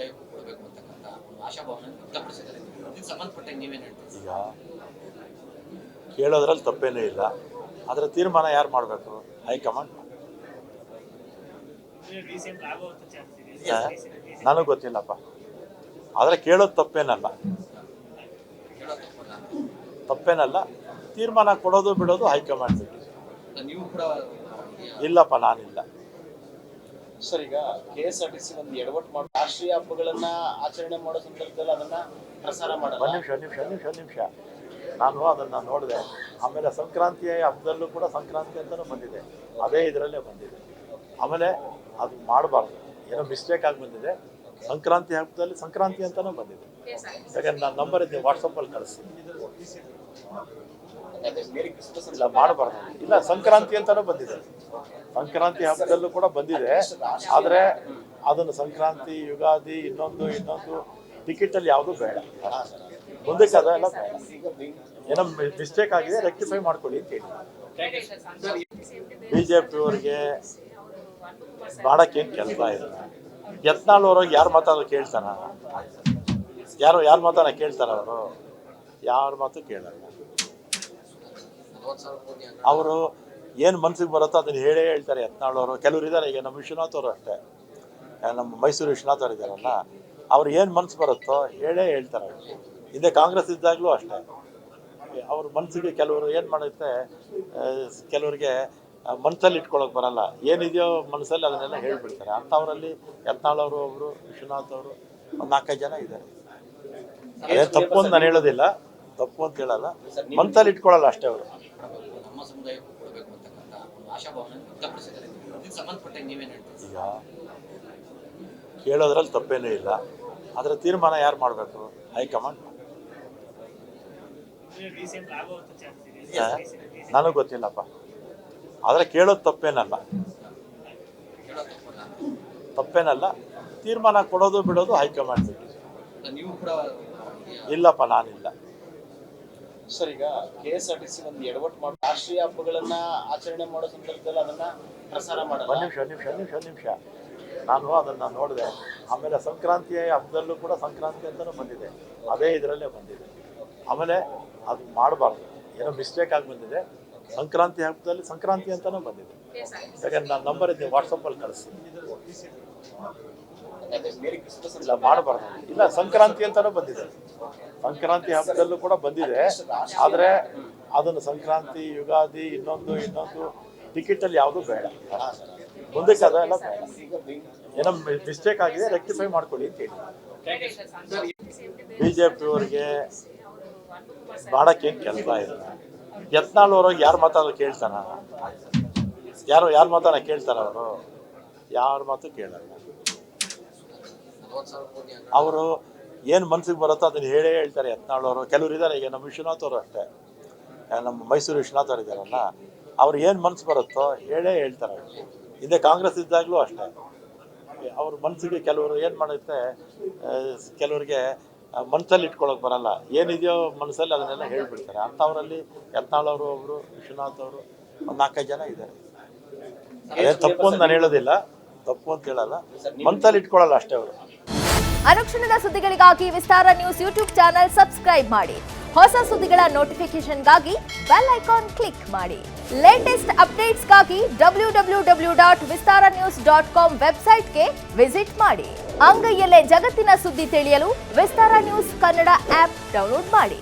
ಸಮುದಾಯಕ್ಕೂ ಕೊಡಬೇಕು ಅಂತಕ್ಕಂಥ ಒಂದು ಆಶಾಭಾವನೆ ವ್ಯಕ್ತಪಡಿಸಿದ್ದಾರೆ. ಇದಕ್ಕೆ ಸಂಬಂಧಪಟ್ಟ ನೀವೇನು ಹೇಳ್ತೀರಿ? ಈಗ ಕೇಳೋದ್ರಲ್ಲಿ ತಪ್ಪೇನೂ ಇಲ್ಲ, ಅದರ ತೀರ್ಮಾನ ಯಾರು ಮಾಡಬೇಕು? ಹೈಕಮಾಂಡ್. ನನಗೆ ಗೊತ್ತಿಲ್ಲಪ್ಪ, ಆದರೆ ಕೇಳೋದು ತಪ್ಪೇನಲ್ಲ, ತೀರ್ಮಾನ ಕೊಡೋದು ಬಿಡೋದು ಹೈಕಮಾಂಡ್ ಬಿಟ್ಟು. ನೀವು ಕೂಡ ಇಲ್ಲಪ್ಪ, ನಾನಿಲ್ಲ ಸರ್. ಈಗ KSRTC ಒಂದು ಎಡವಟ್ಟು ಮಾಡಿ ರಾಷ್ಟ್ರೀಯ ಹಬ್ಬಗಳನ್ನ ಆಚರಣೆ ಮಾಡೋ ಸಂದರ್ಭದಲ್ಲಿ ಅದನ್ನ ಪ್ರಸಾರ ಮಾಡಲ್ಲ. ಒಂದು ನಿಮಿಷ ನಾನು ಅದನ್ನು ನೋಡಿದೆ. ಆಮೇಲೆ ಸಂಕ್ರಾಂತಿ ಹಬ್ಬದಲ್ಲೂ ಕೂಡ ಸಂಕ್ರಾಂತಿ ಅಂತಲೂ ಬಂದಿದೆ, ಅದೇ ಇದರಲ್ಲೇ ಬಂದಿದೆ. ಆಮೇಲೆ ಅದು ಮಾಡಬಾರ್ದು, ಏನೋ ಮಿಸ್ಟೇಕ್ ಆಗಿ ಬಂದಿದೆ. ಸಂಕ್ರಾಂತಿ ಹಬ್ಬದಲ್ಲಿ ಸಂಕ್ರಾಂತಿ ಅಂತಲೂ ಬಂದಿದೆ. ಯಾಕಂದ್ರೆ ನಾನು ನಂಬರ್ ಇದ್ದೀನಿ, ವಾಟ್ಸಪ್ಪಲ್ಲಿ ಕಳಿಸಿ. ಇಲ್ಲ, ಮಾಡಬಾರ್ದು. ಇಲ್ಲ, ಸಂಕ್ರಾಂತಿ ಅಂತಲೂ ಬಂದಿದೆ, ಸಂಕ್ರಾಂತಿ ಹಬ್ಬದಲ್ಲೂ ಕೂಡ ಬಂದಿದೆ. ಆದರೆ ಅದನ್ನು ಸಂಕ್ರಾಂತಿ, ಯುಗಾದಿ, ಇನ್ನೊಂದು ಟಿಕೆಟಲ್ಲಿ ಯಾವುದೂ ಬೇಡ. ಮುಂದಕ್ಕೆ ಅದೆಲ್ಲ ಬೇಡ. ಏನೋ ಮಿಸ್ಟೇಕ್ ಆಗಿದೆ, ರೆಕ್ಟಿಫೈ ಮಾಡ್ಕೊಳ್ಳಿ ಅಂತ ಹೇಳಿ. BJP ಅವರಿಗೆ ಮಾಡೋಕ್ಕೇನು ಕೆಲಸ ಇಲ್ಲ. ಯತ್ನಾಳ್ ಅವ್ರಿಗೆ ಯಾರು ಮಾತಾಡೋ ಕೇಳ್ತಾನ? ಯಾರು ಮಾತಾಡ ಕೇಳ್ತಾರ? ಅವರು ಯಾರ ಮಾತು ಕೇಳಲ್ಲ. ಅವರು ಏನು ಮನ್ಸಿಗೆ ಬರುತ್ತೋ ಅದನ್ನು ಹೇಳ್ತಾರೆ ಯತ್ನಾಳ್ ಅವರು. ಕೆಲವರು ಇದ್ದಾರೆ, ಈಗ ನಮ್ಮ ವಿಶ್ವನಾಥ್ ಅವರು ಅಷ್ಟೇ, ನಮ್ಮ ಮೈಸೂರು ವಿಶ್ವನಾಥ್ ಅವರು ಇದ್ದಾರಲ್ಲ, ಅವ್ರು ಏನು ಮನ್ಸು ಬರುತ್ತೋ ಹೇಳ್ತಾರೆ. ಹಿಂದೆ ಕಾಂಗ್ರೆಸ್ ಇದ್ದಾಗಲೂ ಅಷ್ಟೇ, ಅವ್ರ ಮನಸ್ಸಿಗೆ ಕೆಲವರು ಏನು ಮಾಡುತ್ತೆ, ಕೆಲವರಿಗೆ ಮನಸ್ಸಲ್ಲಿ ಇಟ್ಕೊಳ್ಳೋಕೆ ಬರಲ್ಲ, ಏನಿದೆಯೋ ಮನಸ್ಸಲ್ಲಿ ಅದನ್ನೆಲ್ಲ ಹೇಳ್ಬಿಡ್ತಾರೆ. ಅಂಥವರಲ್ಲಿ ಯತ್ನಾಳ್ ಅವರು ಒಬ್ಬರು, ವಿಶ್ವನಾಥ್ ಅವರು, ಒಂದು 4-5 ಜನ ಇದ್ದಾರೆ. ಅದೇನು ತಪ್ಪು ಅಂತ ನಾನು ಹೇಳೋದಿಲ್ಲ, ತಪ್ಪು ಅಂತ ಹೇಳಲ್ಲ, ಮನಸ್ಸಲ್ಲಿ ಇಟ್ಕೊಳ್ಳಲ್ಲ ಅಷ್ಟೇ ಅವರು. ನಮ್ಮ ಸಮುದಾಯಕ್ಕೂ ಕೊಡಬೇಕು ಅಂತಕ್ಕಂಥ ಒಂದು ಆಶಾಭಾವನೆ ವ್ಯಕ್ತಪಡಿಸಿದ್ದಾರೆ. ಇದಕ್ಕೆ ಸಂಬಂಧಪಟ್ಟ ನೀವೇನು ಹೇಳ್ತೀರಿ? ಈಗ ಕೇಳೋದ್ರಲ್ಲಿ ತಪ್ಪೇನೂ ಇಲ್ಲ, ಅದರ ತೀರ್ಮಾನ ಯಾರು ಮಾಡಬೇಕು? ಹೈಕಮಾಂಡ್. ನನಗೆ ಗೊತ್ತಿಲ್ಲಪ್ಪ, ಆದರೆ ಕೇಳೋದು ತಪ್ಪೇನಲ್ಲ, ತೀರ್ಮಾನ ಕೊಡೋದು ಬಿಡೋದು ಹೈಕಮಾಂಡ್ ಬಿಟ್ಟು. ನೀವು ಕೂಡ ಇಲ್ಲಪ್ಪ, ನಾನಿಲ್ಲ ಸರ್. ಈಗ KSRTC ಒಂದು ಎಡವಟ್ಟು ಮಾಡಿ ರಾಷ್ಟ್ರೀಯ ಹಬ್ಬಗಳನ್ನ ಆಚರಣೆ ಮಾಡೋ ಸಂದರ್ಭದಲ್ಲಿ ಅದನ್ನ ಪ್ರಸಾರ ಮಾಡಲ್ಲ. ಒಂದು ನಿಮಿಷ ನಾನು ಅದನ್ನು ನೋಡಿದೆ. ಆಮೇಲೆ ಸಂಕ್ರಾಂತಿ ಹಬ್ಬದಲ್ಲೂ ಕೂಡ ಸಂಕ್ರಾಂತಿ ಅಂತಲೂ ಬಂದಿದೆ, ಅದೇ ಇದರಲ್ಲೇ ಬಂದಿದೆ. ಆಮೇಲೆ ಅದು ಮಾಡಬಾರ್ದು, ಏನೋ ಮಿಸ್ಟೇಕ್ ಆಗಿ ಬಂದಿದೆ. ಸಂಕ್ರಾಂತಿ ಹಬ್ಬದಲ್ಲಿ ಸಂಕ್ರಾಂತಿ ಅಂತಲೂ ಬಂದಿದೆ. ಯಾಕಂದ್ರೆ ನಾನು ನಂಬರ್ ಇದ್ದೀನಿ, ವಾಟ್ಸಪ್ಪಲ್ಲಿ ಕಳಿಸಿ. ಇಲ್ಲ, ಮಾಡಬಾರ್ದು. ಇಲ್ಲ, ಸಂಕ್ರಾಂತಿ ಅಂತಲೂ ಬಂದಿದೆ, ಸಂಕ್ರಾಂತಿ ಹಬ್ಬದಲ್ಲೂ ಕೂಡ ಬಂದಿದೆ. ಆದರೆ ಅದನ್ನು ಸಂಕ್ರಾಂತಿ, ಯುಗಾದಿ, ಇನ್ನೊಂದು ಟಿಕೆಟಲ್ಲಿ ಯಾವುದೂ ಬೇಡ. ಮುಂದಕ್ಕೆ ಅದೆಲ್ಲ ಬೇಡ. ಏನೋ ಮಿಸ್ಟೇಕ್ ಆಗಿದೆ, ರೆಕ್ಟಿಫೈ ಮಾಡ್ಕೊಳ್ಳಿ ಅಂತ ಹೇಳಿ. BJP ಅವರಿಗೆ ಮಾಡೋಕ್ಕೇನು ಕೆಲಸ ಇಲ್ಲ. ಯತ್ನಾಳ್ ಅವ್ರಿಗೆ ಯಾರು ಮಾತಾಡೋ ಕೇಳ್ತಾನ? ಯಾರು ಮಾತಾಡ ಕೇಳ್ತಾರ? ಅವರು ಯಾರ ಮಾತು ಕೇಳಲ್ಲ. ಅವರು ಏನು ಮನ್ಸಿಗೆ ಬರುತ್ತೋ ಅದನ್ನು ಹೇಳ್ತಾರೆ ಯತ್ನಾಳ್ ಅವರು. ಕೆಲವರು ಇದ್ದಾರೆ, ಈಗ ನಮ್ಮ ವಿಶ್ವನಾಥ್ ಅವರು ಅಷ್ಟೇ, ನಮ್ಮ ಮೈಸೂರು ವಿಶ್ವನಾಥ್ ಅವರು ಇದ್ದಾರಲ್ಲ, ಅವ್ರು ಏನು ಮನ್ಸು ಬರುತ್ತೋ ಹೇಳ್ತಾರೆ. ಹಿಂದೆ ಕಾಂಗ್ರೆಸ್ ಇದ್ದಾಗಲೂ ಅಷ್ಟೇ, ಅವ್ರ ಮನಸ್ಸಿಗೆ ಕೆಲವರು ಏನು ಮಾಡುತ್ತೆ, ಕೆಲವರಿಗೆ ಮನಸ್ಸಲ್ಲಿ ಇಟ್ಕೊಳ್ಳೋಕೆ ಬರಲ್ಲ, ಏನಿದೆಯೋ ಮನಸ್ಸಲ್ಲಿ ಅದನ್ನೆಲ್ಲ ಹೇಳ್ಬಿಡ್ತಾರೆ. ಅಂಥವರಲ್ಲಿ ಯತ್ನಾಳ್ ಅವರು ಒಬ್ಬರು, ವಿಶ್ವನಾಥ್ ಅವರು, ಒಂದು 4-5 ಜನ ಇದ್ದಾರೆ. ಅದೇನು ತಪ್ಪು ಅಂತ ನಾನು ಹೇಳೋದಿಲ್ಲ, ತಪ್ಪು ಅಂತ ಹೇಳಲ್ಲ, ಮನಸ್ಸಲ್ಲಿ ಇಟ್ಕೊಳ್ಳಲ್ಲ ಅಷ್ಟೇ ಅವರು. ಅನುಕ್ಷಣದ ಸುದ್ದಿಗಳಿಗಾಗಿ ವಿಸ್ತಾರ ನ್ಯೂಸ್ ಯೂಟ್ಯೂಬ್ ಚಾನೆಲ್ ಸಬ್ಸ್ಕ್ರೈಬ್ ಮಾಡಿ. ಹೊಸ ಸುದ್ದಿಗಳ ನೋಟಿಫಿಕೇಶನ್ಗಾಗಿ ಬೆಲ್ ಐಕಾನ್ ಕ್ಲಿಕ್ ಮಾಡಿ. ಲೇಟೆಸ್ಟ್ ಅಪ್ಡೇಟ್ಸ್ಗಾಗಿ www.vistaranews.com ವೆಬ್ಸೈಟ್ಗೆ ವಿಸಿಟ್ ಮಾಡಿ. ಅಂಗೈಯಲ್ಲೇ ಜಗತ್ತಿನ ಸುದ್ದಿ ತಿಳಿಯಲು ವಿಸ್ತಾರ ನ್ಯೂಸ್ ಕನ್ನಡ ಆಪ್ ಡೌನ್ಲೋಡ್ ಮಾಡಿ.